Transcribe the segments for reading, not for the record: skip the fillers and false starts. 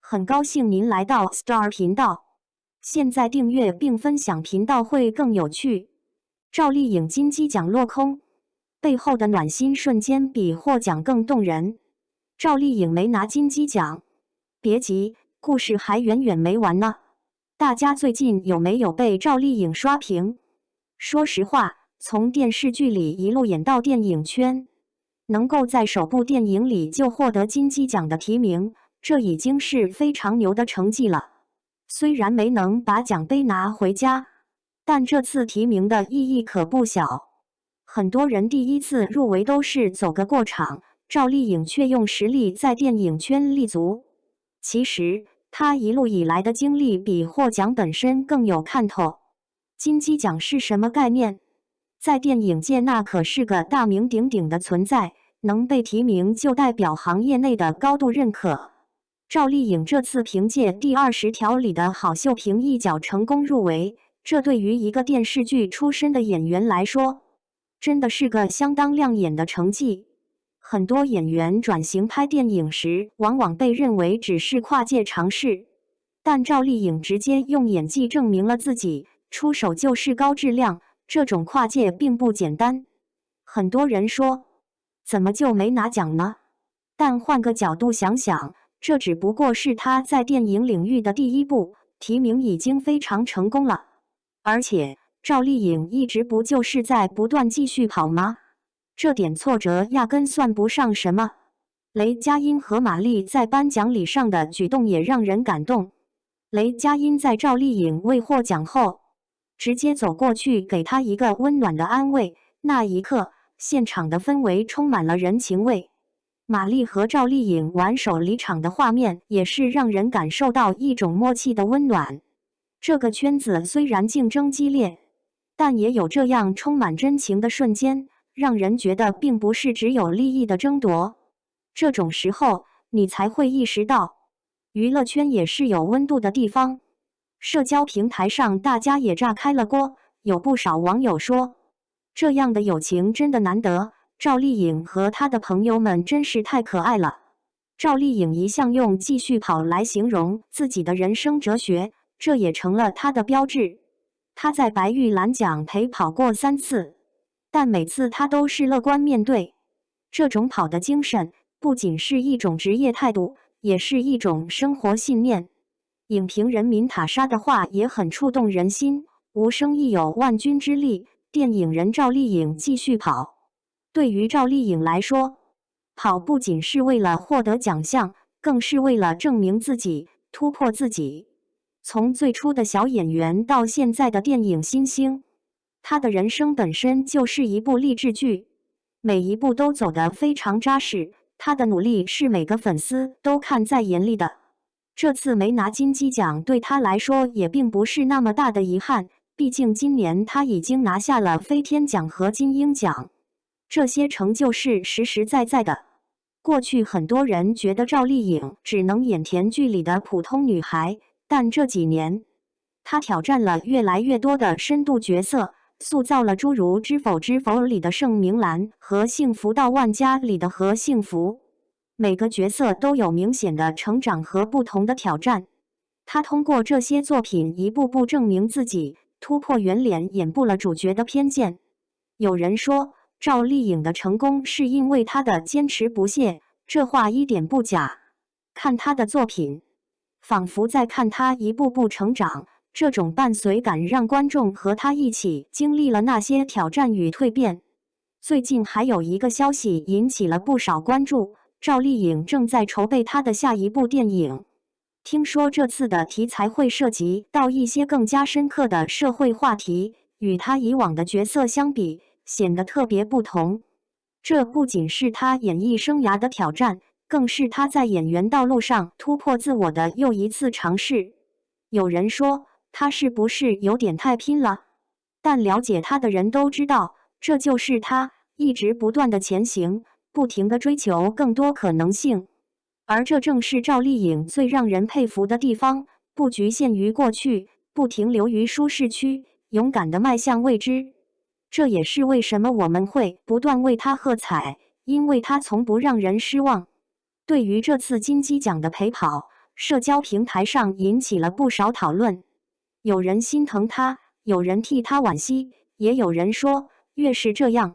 很高兴您来到 Star 频道，现在订阅并分享频道会更有趣。赵丽颖金鸡奖落空，背后的暖心瞬间比获奖更动人。赵丽颖没拿金鸡奖，别急，故事还远远没完呢。大家最近有没有被赵丽颖刷屏？说实话，从电视剧里一路演到电影圈，能够在首部电影里就获得金鸡奖的提名，这已经是非常牛的成绩了。虽然没能把奖杯拿回家，但这次提名的意义可不小。很多人第一次入围都是走个过场，赵丽颖却用实力在电影圈立足。其实，她一路以来的经历比获奖本身更有看头。金鸡奖是什么概念？在电影界那可是个大名鼎鼎的存在，能被提名就代表行业内的高度认可。赵丽颖这次凭借第20条里的好秀萍一脚成功入围，这对于一个电视剧出身的演员来说，真的是个相当亮眼的成绩。很多演员转型拍电影时，往往被认为只是跨界尝试，但赵丽颖直接用演技证明了自己，出手就是高质量，这种跨界并不简单。很多人说，怎么就没拿奖呢？但换个角度想想，这只不过是她在电影领域的第一步，提名已经非常成功了。而且，赵丽颖一直不就是在不断继续跑吗？这点挫折压根算不上什么。雷佳音和马丽在颁奖礼上的举动也让人感动。雷佳音在赵丽颖未获奖后，直接走过去给她一个温暖的安慰，那一刻，现场的氛围充满了人情味。马丽和赵丽颖挽手离场的画面也是让人感受到一种默契的温暖。这个圈子虽然竞争激烈，但也有这样充满真情的瞬间，让人觉得并不是只有利益的争夺。这种时候，你才会意识到，娱乐圈也是有温度的地方。社交平台上大家也炸开了锅，有不少网友说，这样的友情真的难得，赵丽颖和她的朋友们真是太可爱了。赵丽颖一向用继续跑来形容自己的人生哲学，这也成了她的标志。她在白玉兰奖陪跑过3次，但每次她都是乐观面对。这种跑的精神，不仅是一种职业态度，也是一种生活信念。影评人民塔莎的话也很触动人心，无声亦有万钧之力，电影人赵丽颖继续跑。对于赵丽颖来说，跑不仅是为了获得奖项，更是为了证明自己，突破自己。从最初的小演员到现在的电影新星，她的人生本身就是一部励志剧，每一步都走得非常扎实，她的努力是每个粉丝都看在眼里的。这次没拿金鸡奖对她来说也并不是那么大的遗憾，毕竟今年她已经拿下了飞天奖和金鹰奖，这些成就是实实在在的。过去很多人觉得赵丽颖只能演甜剧里的普通女孩，但这几年，她挑战了越来越多的深度角色，塑造了诸如《知否知否》里的盛明兰和《幸福到万家》里的何幸福。每个角色都有明显的成长和不同的挑战。她通过这些作品一步步证明自己，突破圆脸，演不了主角的偏见。有人说，赵丽颖的成功是因为她的坚持不懈，这话一点不假。看她的作品，仿佛在看她一步步成长，这种伴随感让观众和她一起经历了那些挑战与蜕变。最近还有一个消息引起了不少关注，赵丽颖正在筹备她的下一部电影。听说这次的题材会涉及到一些更加深刻的社会话题，与她以往的角色相比，显得特别不同。这不仅是她演艺生涯的挑战，更是她在演员道路上突破自我的又一次尝试。有人说，她是不是有点太拼了？但了解她的人都知道，这就是她一直不断的前行，不停地追求更多可能性。而这正是赵丽颖最让人佩服的地方，不局限于过去，不停留于舒适区，勇敢地迈向未知。这也是为什么我们会不断为她喝彩，因为她从不让人失望。对于这次金鸡奖的陪跑，社交平台上引起了不少讨论。有人心疼他，有人替他惋惜，也有人说，越是这样，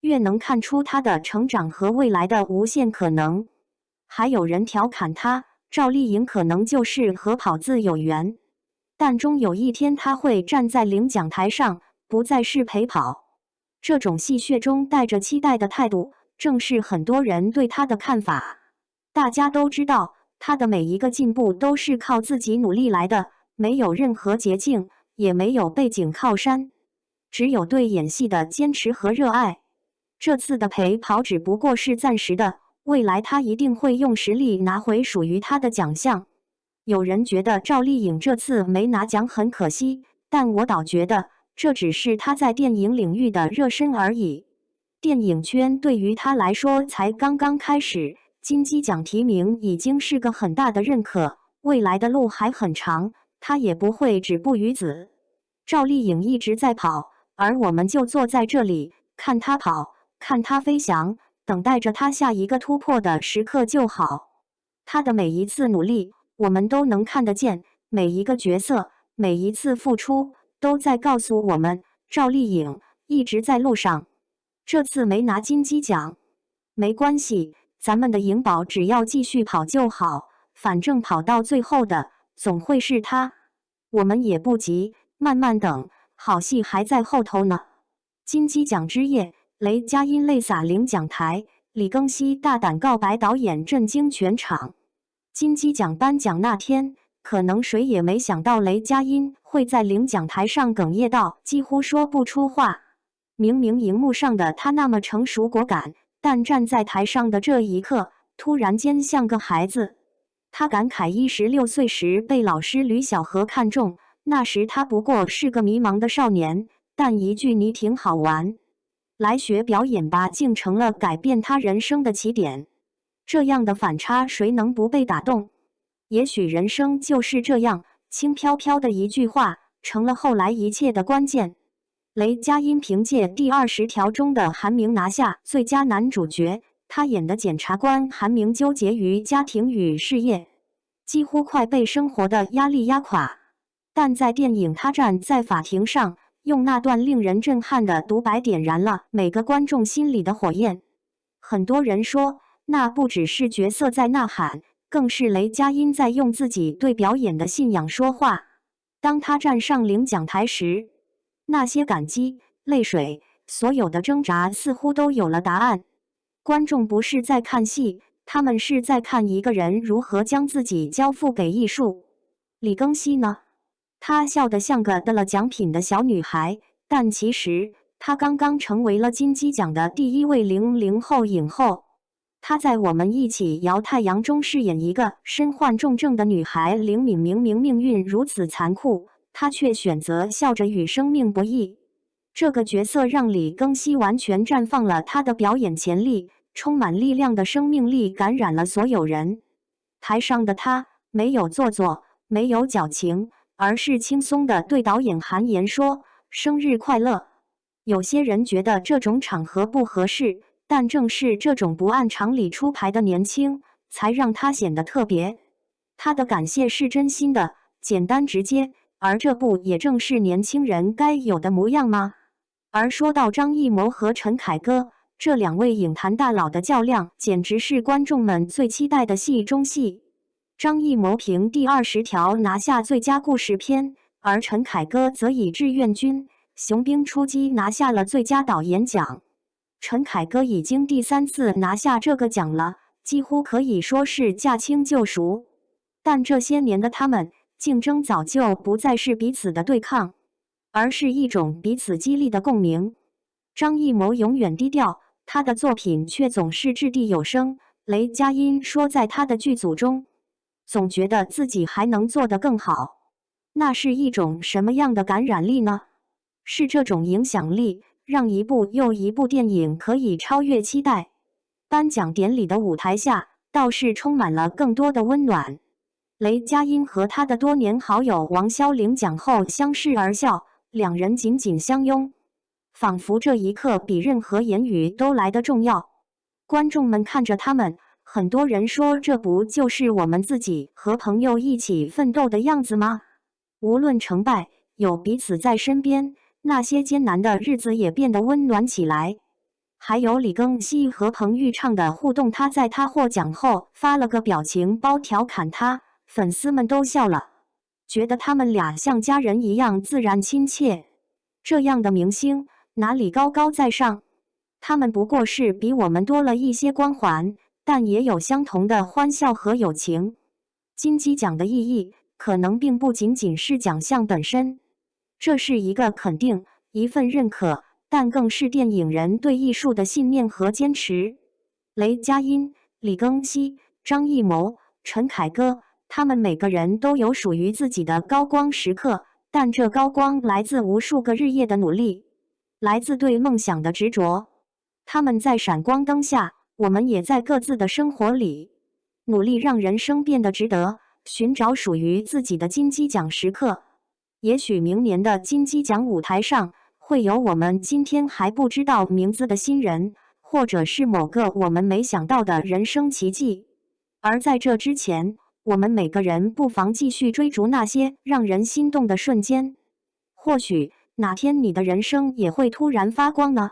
越能看出他的成长和未来的无限可能。还有人调侃他，赵丽颖可能就是和跑字有缘，但终有一天他会站在领奖台上，不再是陪跑。这种戏谑中带着期待的态度，正是很多人对他的看法。大家都知道，他的每一个进步都是靠自己努力来的，没有任何捷径，也没有背景靠山，只有对演戏的坚持和热爱。这次的陪跑只不过是暂时的，未来他一定会用实力拿回属于他的奖项。有人觉得赵丽颖这次没拿奖很可惜，但我倒觉得这只是她在电影领域的热身而已。电影圈对于她来说才刚刚开始，金鸡奖提名已经是个很大的认可，未来的路还很长，她也不会止步于此。赵丽颖一直在跑，而我们就坐在这里看她跑，看她飞翔，等待着她下一个突破的时刻就好。她的每一次努力，我们都能看得见，每一个角色，每一次付出，都在告诉我们，赵丽颖一直在路上。这次没拿金鸡奖，没关系，咱们的颖宝只要继续跑就好，反正跑到最后的总会是她。我们也不急，慢慢等，好戏还在后头呢。金鸡奖之夜，雷佳音泪洒领奖台，李庚希大胆告白，导演震惊全场。金鸡奖颁奖那天，可能谁也没想到雷佳音会在领奖台上哽咽到几乎说不出话。明明荧幕上的他那么成熟果敢，但站在台上的这一刻，突然间像个孩子。他感慨16岁时被老师吕小河看中，那时他不过是个迷茫的少年，但一句你挺好玩，来学表演吧，竟成了改变他人生的起点。这样的反差，谁能不被打动？也许人生就是这样，轻飘飘的一句话，成了后来一切的关键。雷佳音凭借第20条中的韩明拿下最佳男主角，他演的检察官韩明纠结于家庭与事业，几乎快被生活的压力压垮。但在电影他站在法庭上，用那段令人震撼的独白点燃了每个观众心里的火焰。很多人说，那不只是角色在呐喊，更是雷佳音在用自己对表演的信仰说话。当他站上领奖台时，那些感激、泪水，所有的挣扎似乎都有了答案。观众不是在看戏，他们是在看一个人如何将自己交付给艺术。李庚希呢？她笑得像个得了奖品的小女孩，但其实她刚刚成为了金鸡奖的第一位00后影后。她在《我们一起摇太阳》中饰演一个身患重症的女孩灵敏，明明命运如此残酷，她却选择笑着与生命博弈。这个角色让李庚希完全绽放了她的表演潜力，充满力量的生命力感染了所有人。台上的她没有做作，没有矫情，而是轻松地对导演韩延说：“生日快乐。”有些人觉得这种场合不合适，但正是这种不按常理出牌的年轻，才让他显得特别。他的感谢是真心的，简单直接，而这不也正是年轻人该有的模样吗？而说到张艺谋和陈凯歌，这两位影坛大佬的较量，简直是观众们最期待的戏中戏。张艺谋凭第20条拿下最佳故事片，而陈凯歌则以志愿军：雄兵出击拿下了最佳导演奖。陈凯歌已经第3次拿下这个奖了，几乎可以说是驾轻就熟。但这些年的他们，竞争早就不再是彼此的对抗，而是一种彼此激励的共鸣。张艺谋永远低调，他的作品却总是掷地有声。雷佳音说，在他的剧组中，总觉得自己还能做得更好。那是一种什么样的感染力呢？是这种影响力，让一部又一部电影可以超越期待。颁奖典礼的舞台下，倒是充满了更多的温暖。雷佳音和他的多年好友王骁领奖后相视而笑，两人紧紧相拥，仿佛这一刻比任何言语都来得重要。观众们看着他们，很多人说，这不就是我们自己和朋友一起奋斗的样子吗？无论成败，有彼此在身边，那些艰难的日子也变得温暖起来。还有李庚希和彭昱畅的互动，他在他获奖后发了个表情包调侃他，粉丝们都笑了，觉得他们俩像家人一样自然亲切。这样的明星哪里高高在上？他们不过是比我们多了一些光环，但也有相同的欢笑和友情。金鸡奖的意义可能并不仅仅是奖项本身，这是一个肯定，一份认可，但更是电影人对艺术的信念和坚持。雷佳音、李庚希、张艺谋、陈凯歌，他们每个人都有属于自己的高光时刻，但这高光来自无数个日夜的努力，来自对梦想的执着。他们在闪光灯下，我们也在各自的生活里努力，让人生变得值得，寻找属于自己的金鸡奖时刻。也许明年的金鸡奖舞台上，会有我们今天还不知道名字的新人，或者是某个我们没想到的人生奇迹。而在这之前，我们每个人不妨继续追逐那些让人心动的瞬间。或许哪天你的人生也会突然发光呢？